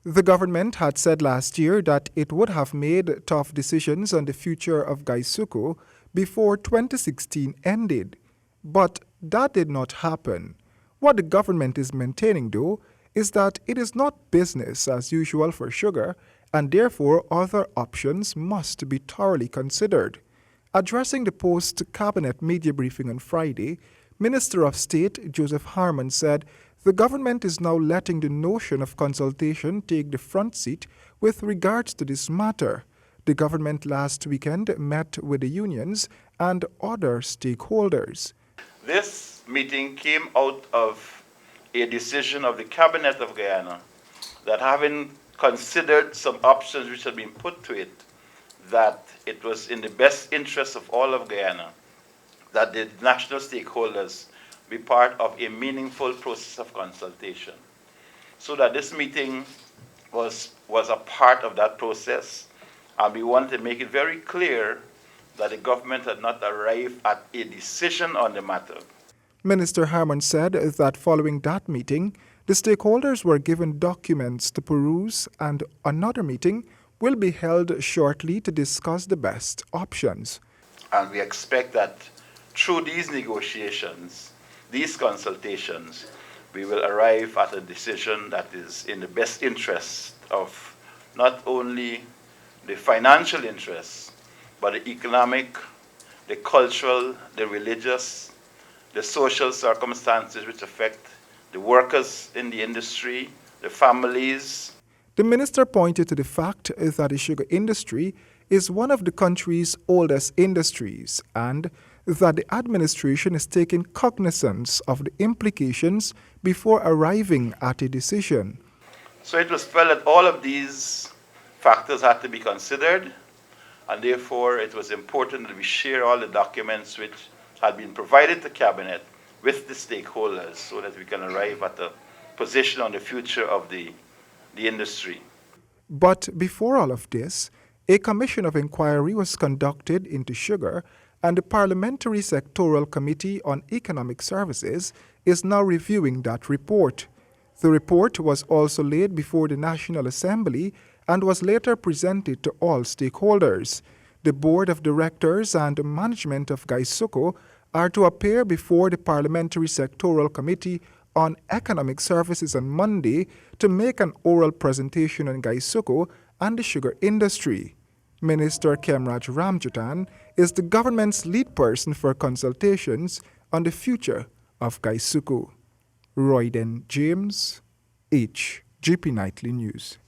The government had said last year that it would have made tough decisions on the future of GUYSUCO before 2016 ended, but that did not happen. What the government is maintaining, though, is that it is not business as usual for sugar, and therefore other options must be thoroughly considered. Addressing the post-cabinet media briefing on Friday, Minister of State Joseph Harmon said the government is now letting the notion of consultation take the front seat with regards to this matter. The government last weekend met with the unions and other stakeholders. This meeting came out of a decision of the Cabinet of Guyana that, having considered some options which had been put to it, that it was in the best interest of all of Guyana that the national stakeholders be part of a meaningful process of consultation. So that this meeting was a part of that process, and we wanted to make it very clear that the government had not arrived at a decision on the matter. Minister Harmon said that following that meeting, the stakeholders were given documents to peruse, and another meeting will be held shortly to discuss the best options. And we expect that through these negotiations, these consultations, we will arrive at a decision that is in the best interest of not only the financial interests, but the economic, the cultural, the religious, the social circumstances which affect the workers in the industry, the families. The minister pointed to the fact that the sugar industry is one of the country's oldest industries and that the administration is taking cognizance of the implications before arriving at a decision. So it was felt that all of these factors had to be considered, and therefore it was important that we share all the documents which had been provided to Cabinet with the stakeholders so that we can arrive at a position on the future of the industry. But before all of this, a commission of inquiry was conducted into sugar, and the Parliamentary Sectoral Committee on Economic Services is now reviewing that report. The report was also laid before the National Assembly and was later presented to all stakeholders. The Board of Directors and Management of GUYSUCO are to appear before the Parliamentary Sectoral Committee on Economic Services on Monday to make an oral presentation on GUYSUCO and the sugar industry. Minister Kemraj Ramjatan is the government's lead person for consultations on the future of GUYSUCO. Royden James, HGP Nightly News.